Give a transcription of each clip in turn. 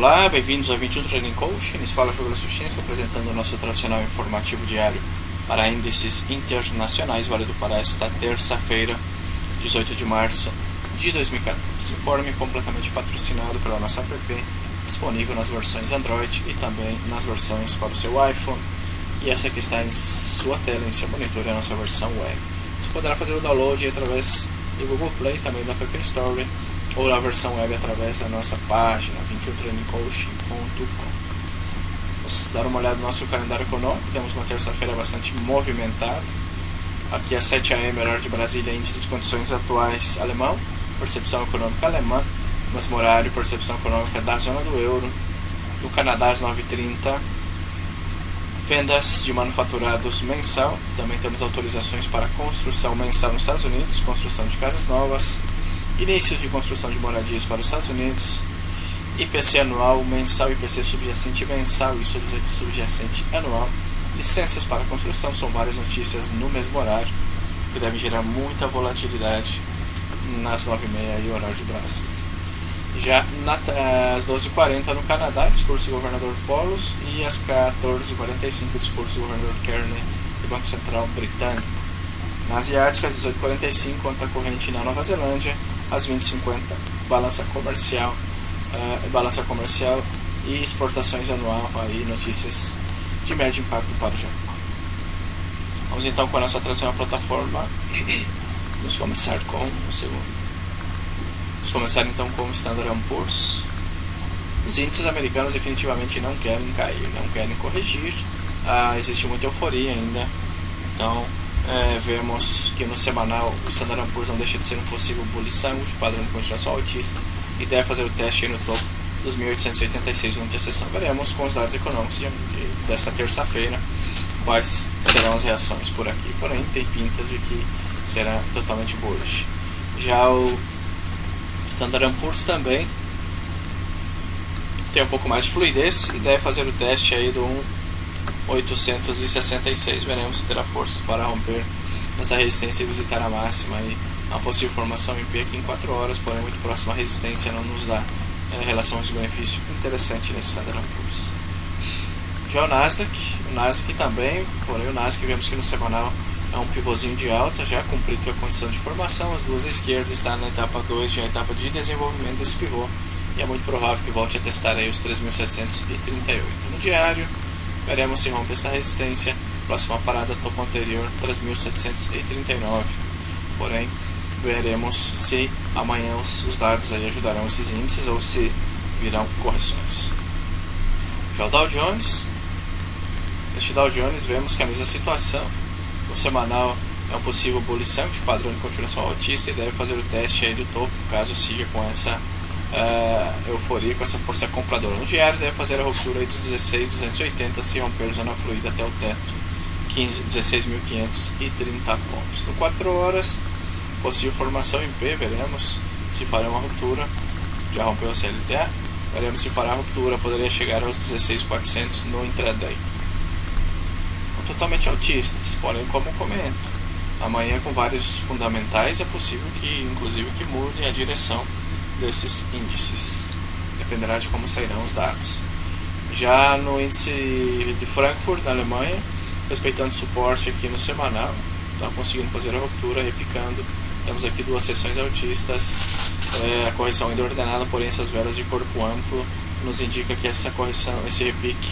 Olá, bem-vindos ao 21 Trading Coach. Nesse fala Douglas Suchinski, apresentando o nosso tradicional informativo diário para índices internacionais, válido para esta terça-feira, 18 de março de 2014. Informe completamente patrocinado pela nossa app, disponível nas versões Android e também nas versões para o seu iPhone. E essa aqui está em sua tela, em seu monitor, é a nossa versão web. Você poderá fazer o download através do Google Play, também da App Store, ou na versão web através da nossa página 21tradingcoaching.com. Vamos dar uma olhada no nosso calendário econômico. Temos uma terça-feira bastante movimentada. Aqui às 7 am, horário de Brasília, índice das condições atuais alemão, percepção econômica alemã, mesmo horário, percepção econômica da zona do euro. No Canadá às 9h30, vendas de manufaturados mensal. Também temos autorizações para construção mensal nos Estados Unidos, construção de casas novas, inícios de construção de moradias para os Estados Unidos, IPC anual, mensal, IPC subjacente mensal e subjacente anual, licenças para construção. São várias notícias no mesmo horário, que devem gerar muita volatilidade nas 9h30 e horário de Brasília. Já às 12h40 no Canadá, discurso do governador Polos, e às 14h45 discurso do governador Kearney do Banco Central Britânico. Na Asiática, às 18h45, conta corrente na Nova Zelândia, às 20h50, balança comercial e exportações anual, aí notícias de médio impacto para o Japão. Vamos então com a nossa tradicional plataforma. Vamos começar então com o Standard & Poor's. Os índices americanos definitivamente não querem cair, não querem corrigir. Existe muita euforia ainda, então vemos que no semanal o Standard & Poor's não deixa de ser um possível bullish, o padrão de continuação altista, e deve fazer o teste aí no topo dos 1886 durante a sessão. Veremos com os dados econômicos dessa terça-feira quais serão as reações por aqui, porém tem pintas de que será totalmente bullish. Já o Standard & Poor's também tem um pouco mais de fluidez e deve fazer o teste aí do 1.866. Veremos se terá forças para romper essa resistência e visitar a máxima. E uma possível formação em P aqui em 4 horas, porém muito próxima à resistência, não nos dá relação de benefício interessante nesse Standard & Poor's. Já o Nasdaq também, porém o Nasdaq vemos que no semanal é um pivôzinho de alta, já cumprido a condição de formação. As duas à esquerda está na etapa 2, já a etapa de desenvolvimento desse pivô, e é muito provável que volte a testar aí os 3.738. No diário, veremos se rompe essa resistência. Próxima parada, topo anterior, 3.739. Porém, veremos se amanhã os dados aí ajudarão esses índices ou se virão correções. Já o Dow Jones. Neste Dow Jones, vemos que a mesma situação. O semanal é um possível bullish, de padrão de continuação altista, e deve fazer o teste aí do topo, caso siga com essa euforia, com essa força compradora. No diário deve fazer a ruptura aí dos 16.280 se romper zona fluida até o teto 16.530 pontos. No 4 horas, possível formação em P, veremos se fará uma ruptura. Já rompeu a CLTA, veremos se fará a ruptura, poderia chegar aos 16.400 no intraday. Totalmente altistas, porém, como comento, amanhã com vários fundamentais é possível que inclusive que mude a direção desses índices, dependerá de como sairão os dados. Já no índice de Frankfurt, na Alemanha, respeitando suporte aqui no semanal, está conseguindo fazer a ruptura, repicando. Temos aqui duas sessões altistas, a correção ainda ordenada, porém essas velas de corpo amplo nos indica que essa correção, esse repique,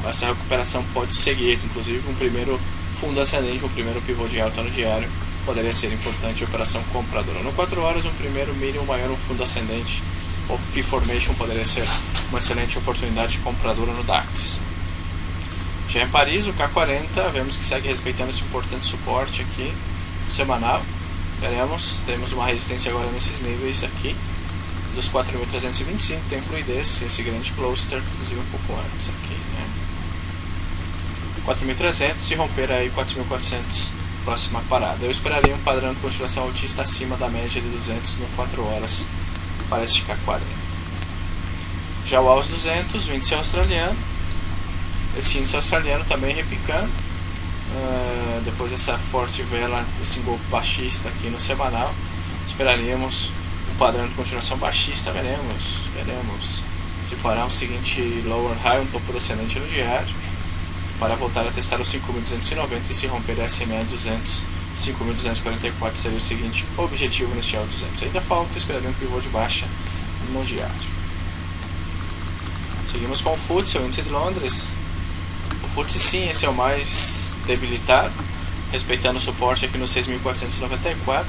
essa recuperação pode seguir. Inclusive um primeiro fundo ascendente, um primeiro pivô de alta no diário poderia ser importante, operação compradora. No 4 horas, um primeiro mínimo maior, um fundo ascendente ou P-Formation poderia ser uma excelente oportunidade compradora no DAX. Já em Paris, o K40, vemos que segue respeitando esse importante suporte aqui no semanal. Veremos, temos uma resistência agora nesses níveis aqui dos 4.325, tem fluidez, esse grande cluster, inclusive um pouco antes aqui, né? 4.300, se romper aí 4.400, próxima parada. Eu esperaria um padrão de continuação altista acima da média de 200 no 4 horas para este K40. Já o AUS 200, o índice australiano, esse índice australiano também repicando, depois dessa forte vela, esse engolfo baixista aqui no semanal, esperaríamos um padrão de continuação baixista, veremos se fará um seguinte lower high, um topo descendente no diário, para voltar a testar os 5.290 e se romper a SMA 200, 5.244 seria o seguinte objetivo neste AL200. Ainda falta, esperaria um pivô de baixa no diário. Seguimos com o FTSE, o índice de Londres. O FTSE sim, esse é o mais debilitado, respeitando o suporte aqui no 6.494,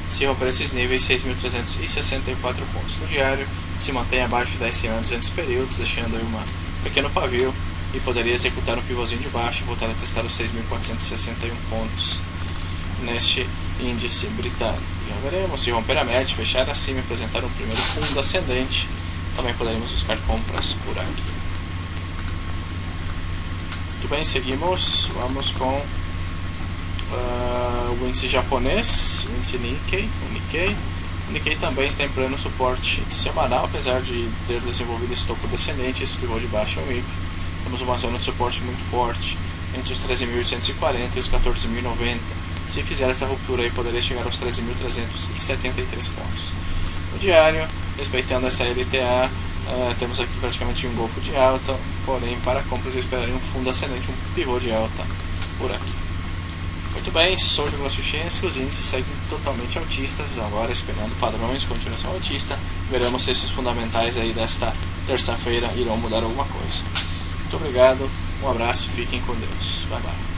se romper esses níveis 6.364 pontos. No diário se mantém abaixo da SMA 200 períodos, deixando aí um pequeno pavio e poderia executar um pivôzinho de baixo e voltar a testar os 6.461 pontos neste índice britânico. Já veremos, se romper a média, fechar acima e apresentar um primeiro fundo ascendente, também poderemos buscar compras por aqui. Muito bem, seguimos, vamos com o índice japonês, o índice Nikkei, o Nikkei também está em pleno suporte semanal, apesar de ter desenvolvido esse topo descendente, esse pivô de baixo ao week. Temos uma zona de suporte muito forte entre os 13.840 e os 14.090. Se fizer essa ruptura aí, poderia chegar aos 13.373 pontos. No diário, respeitando essa LTA, temos aqui praticamente um golfo de alta, porém para compras eu esperaria um fundo ascendente, um pivô de alta por aqui. Muito bem, sou o Douglas Suchinski, os índices seguem totalmente altistas, agora esperando padrões de continuação altista. Veremos se esses fundamentais aí desta terça-feira irão mudar alguma coisa. Muito obrigado, um abraço, fiquem com Deus, bye bye.